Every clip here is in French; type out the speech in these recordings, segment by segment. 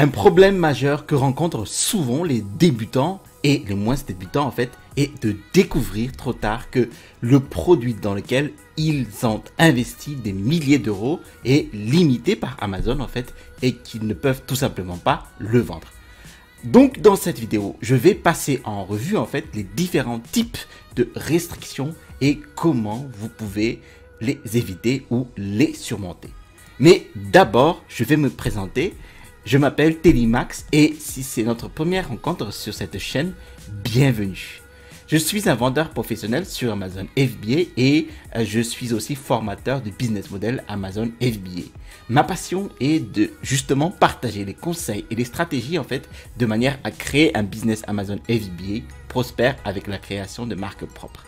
Un problème majeur que rencontrent souvent les débutants et les moins débutants en fait est de découvrir trop tard que le produit dans lequel ils ont investi des milliers d'euros est limité par Amazon en fait et qu'ils ne peuvent tout simplement pas le vendre. Donc dans cette vidéo, je vais passer en revue en fait les différents types de restrictions et comment vous pouvez les éviter ou les surmonter. Mais d'abord, je vais me présenter. Je m'appelle Télimax et si c'est notre première rencontre sur cette chaîne, bienvenue. Je suis un vendeur professionnel sur Amazon FBA et je suis aussi formateur de business model Amazon FBA. Ma passion est de justement partager les conseils et les stratégies en fait de manière à créer un business Amazon FBA prospère avec la création de marques propres.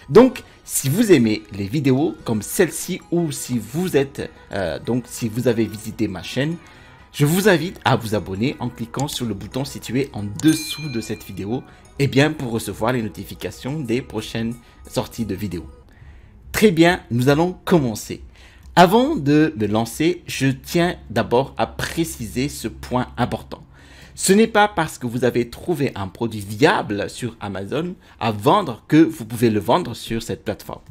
Donc, si vous aimez les vidéos comme celle-ci ou si vous êtes si vous avez visité ma chaîne, je vous invite à vous abonner en cliquant sur le bouton situé en dessous de cette vidéo pour recevoir les notifications des prochaines sorties de vidéos. Très bien, nous allons commencer. Avant de me lancer, je tiens d'abord à préciser ce point important. Ce n'est pas parce que vous avez trouvé un produit viable sur Amazon à vendre que vous pouvez le vendre sur cette plateforme.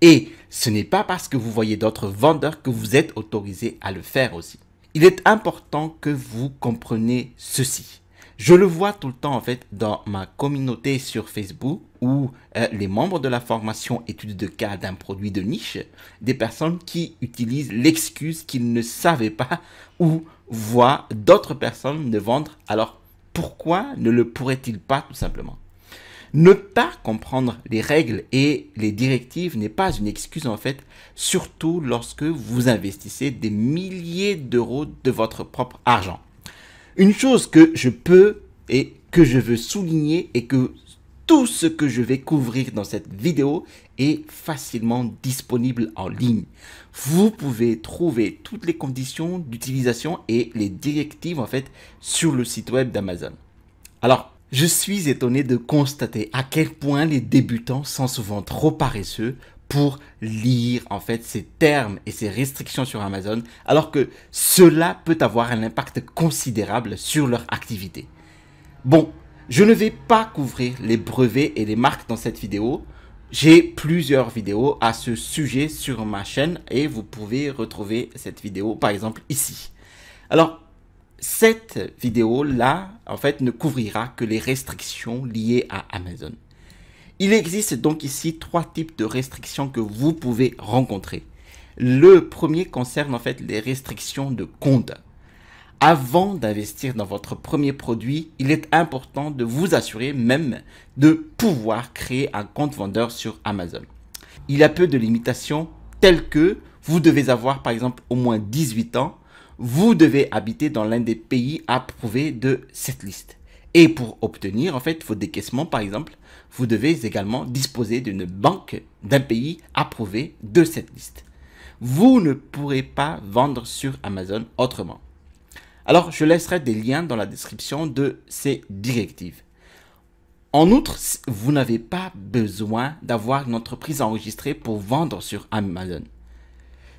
Et ce n'est pas parce que vous voyez d'autres vendeurs que vous êtes autorisé à le faire aussi. Il est important que vous compreniez ceci. Je le vois tout le temps en fait dans ma communauté sur Facebook où les membres de la formation études de cas d'un produit de niche, des personnes qui utilisent l'excuse qu'ils ne savaient pas ou voient d'autres personnes le vendre. Alors pourquoi ne le pourraient-ils pas tout simplement? Ne pas comprendre les règles et les directives n'est pas une excuse en fait, surtout lorsque vous investissez des milliers d'euros de votre propre argent. Une chose que je peux et que je veux souligner est que tout ce que je vais couvrir dans cette vidéo est facilement disponible en ligne. Vous pouvez trouver toutes les conditions d'utilisation et les directives en fait sur le site web d'Amazon. Alors, je suis étonné de constater à quel point les débutants sont souvent trop paresseux pour lire en fait ces termes et ces restrictions sur Amazon, alors que cela peut avoir un impact considérable sur leur activité. Bon, je ne vais pas couvrir les brevets et les marques dans cette vidéo. J'ai plusieurs vidéos à ce sujet sur ma chaîne et vous pouvez retrouver cette vidéo par exemple ici. Alors, cette vidéo-là, en fait, ne couvrira que les restrictions liées à Amazon. Il existe donc ici trois types de restrictions que vous pouvez rencontrer. Le premier concerne en fait les restrictions de compte. Avant d'investir dans votre premier produit, il est important de vous assurer même de pouvoir créer un compte vendeur sur Amazon. Il y a peu de limitations telles que vous devez avoir par exemple au moins 18 ans. Vous devez habiter dans l'un des pays approuvés de cette liste. Et pour obtenir en fait vos décaissements par exemple, vous devez également disposer d'une banque d'un pays approuvé de cette liste. Vous ne pourrez pas vendre sur Amazon autrement. Alors je laisserai des liens dans la description de ces directives. En outre, vous n'avez pas besoin d'avoir une entreprise enregistrée pour vendre sur Amazon.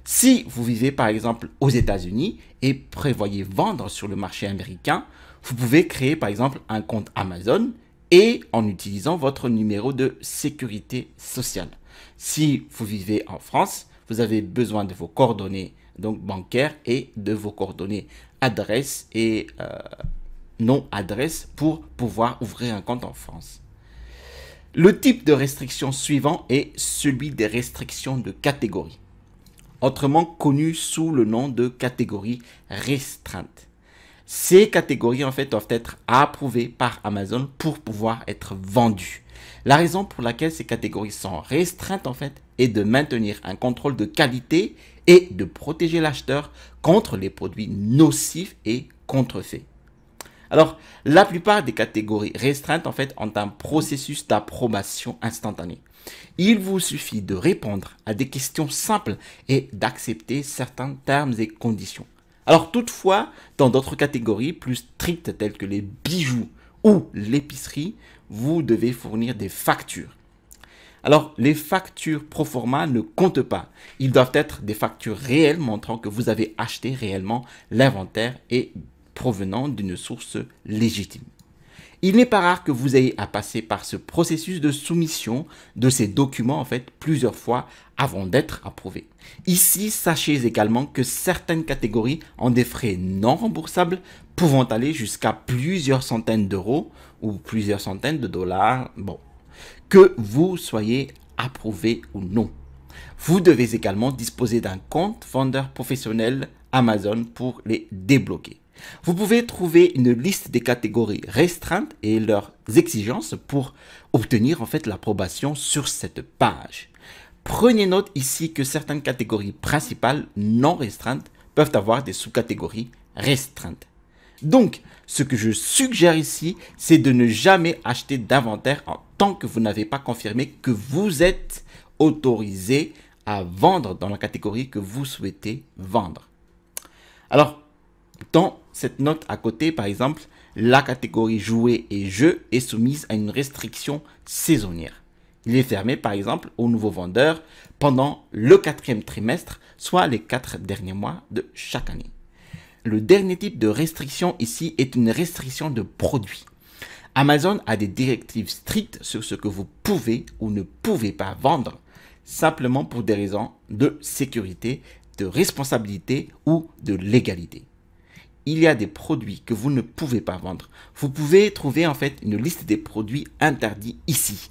Si vous vivez par exemple aux États-Unis et prévoyez vendre sur le marché américain, vous pouvez créer par exemple un compte Amazon et en utilisant votre numéro de sécurité sociale. Si vous vivez en France, vous avez besoin de vos coordonnées donc bancaires et de vos coordonnées adresse et non adresse pour pouvoir ouvrir un compte en France. Le type de restriction suivant est celui des restrictions de catégorie, autrement connu sous le nom de catégorie restreinte. Ces catégories en fait doivent être approuvées par Amazon pour pouvoir être vendues. La raison pour laquelle ces catégories sont restreintes en fait est de maintenir un contrôle de qualité et de protéger l'acheteur contre les produits nocifs et contrefaits. Alors, la plupart des catégories restreintes en fait ont un processus d'approbation instantané. Il vous suffit de répondre à des questions simples et d'accepter certains termes et conditions. Alors toutefois, dans d'autres catégories plus strictes telles que les bijoux ou l'épicerie, vous devez fournir des factures. Alors les factures pro forma ne comptent pas. Ils doivent être des factures réelles montrant que vous avez acheté réellement l'inventaire et provenant d'une source légitime. Il n'est pas rare que vous ayez à passer par ce processus de soumission de ces documents en fait plusieurs fois avant d'être approuvés. Ici, sachez également que certaines catégories ont des frais non remboursables pouvant aller jusqu'à plusieurs centaines d'euros ou plusieurs centaines de dollars, que vous soyez approuvé ou non. Vous devez également disposer d'un compte vendeur professionnel Amazon pour les débloquer. Vous pouvez trouver une liste des catégories restreintes et leurs exigences pour obtenir en fait l'approbation sur cette page. Prenez note ici que certaines catégories principales non restreintes peuvent avoir des sous-catégories restreintes. Donc, ce que je suggère ici, c'est de ne jamais acheter d'inventaire tant que vous n'avez pas confirmé que vous êtes autorisé à vendre dans la catégorie que vous souhaitez vendre. Alors, dans cette note à côté, par exemple, la catégorie jouets et jeux est soumise à une restriction saisonnière. Il est fermé, par exemple, aux nouveaux vendeurs pendant le 4e trimestre, soit les 4 derniers mois de chaque année. Le dernier type de restriction ici est une restriction de produits. Amazon a des directives strictes sur ce que vous pouvez ou ne pouvez pas vendre, simplement pour des raisons de sécurité, de responsabilité ou de légalité. Il y a des produits que vous ne pouvez pas vendre. Vous pouvez trouver en fait une liste des produits interdits ici.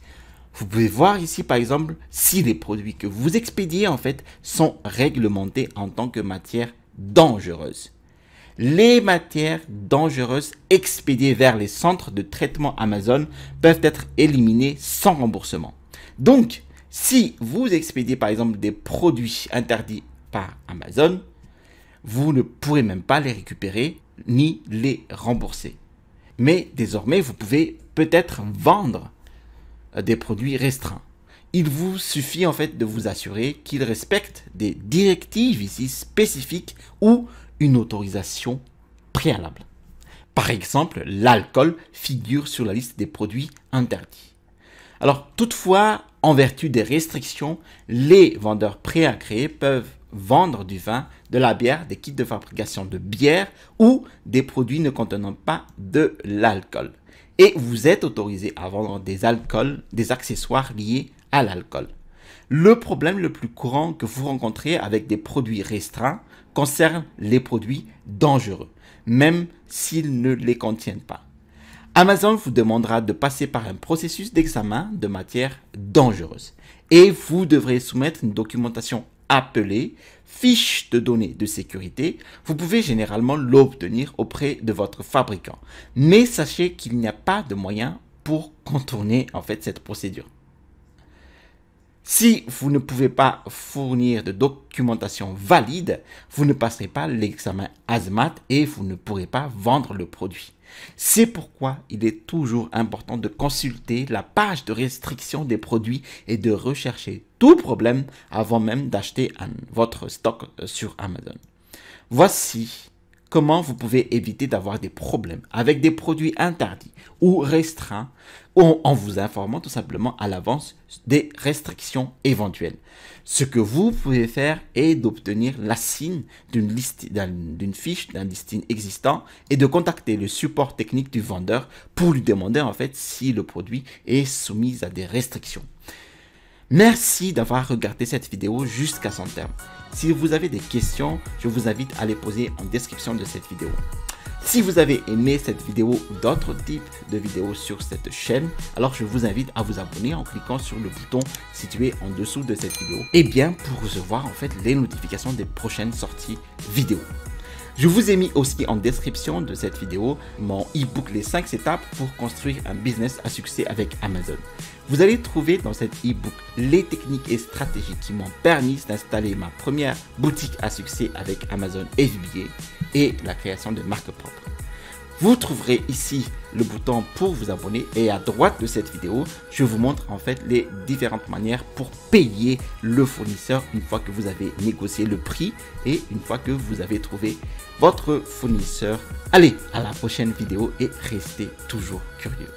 Vous pouvez voir ici par exemple si les produits que vous expédiez en fait sont réglementés en tant que matières dangereuses. Les matières dangereuses expédiées vers les centres de traitement Amazon peuvent être éliminées sans remboursement. Donc, si vous expédiez par exemple des produits interdits par Amazon, vous ne pourrez même pas les récupérer ni les rembourser. Mais désormais, vous pouvez peut-être vendre des produits restreints. Il vous suffit en fait de vous assurer qu'ils respectent des directives ici spécifiques ou une autorisation préalable. Par exemple, l'alcool figure sur la liste des produits interdits. Alors toutefois, en vertu des restrictions, les vendeurs préagréés peuvent vendre du vin, de la bière, des kits de fabrication de bière ou des produits ne contenant pas de l'alcool. Et vous êtes autorisé à vendre des accessoires liés à l'alcool. Le problème le plus courant que vous rencontrez avec des produits restreints concerne les produits dangereux, même s'ils ne les contiennent pas. Amazon vous demandera de passer par un processus d'examen de matières dangereuses et vous devrez soumettre une documentation appelée fiche de données de sécurité. Vous pouvez généralement l'obtenir auprès de votre fabricant, mais sachez qu'il n'y a pas de moyen pour contourner en fait cette procédure. Si vous ne pouvez pas fournir de documentation valide, vous ne passerez pas l'examen ASMAT et vous ne pourrez pas vendre le produit. C'est pourquoi il est toujours important de consulter la page de restriction des produits et de rechercher tout problème avant même d'acheter votre stock sur Amazon. Voici comment vous pouvez éviter d'avoir des problèmes avec des produits interdits ou restreints en vous informant tout simplement à l'avance des restrictions éventuelles. Ce que vous pouvez faire est d'obtenir la signe d'une fiche d'un listing existant et de contacter le support technique du vendeur pour lui demander en fait si le produit est soumis à des restrictions. Merci d'avoir regardé cette vidéo jusqu'à son terme. Si vous avez des questions, je vous invite à les poser en description de cette vidéo. Si vous avez aimé cette vidéo ou d'autres types de vidéos sur cette chaîne, alors je vous invite à vous abonner en cliquant sur le bouton situé en dessous de cette vidéo et bien pour recevoir en fait les notifications des prochaines sorties vidéo. Je vous ai mis aussi en description de cette vidéo mon e-book Les 5 étapes pour construire un business à succès avec Amazon. Vous allez trouver dans cet e-book les techniques et stratégies qui m'ont permis d'installer ma première boutique à succès avec Amazon FBA et la création de marques propres. Vous trouverez ici le bouton pour vous abonner et à droite de cette vidéo, je vous montre en fait les différentes manières pour payer le fournisseur une fois que vous avez négocié le prix et une fois que vous avez trouvé votre fournisseur. Allez, à la prochaine vidéo et restez toujours curieux.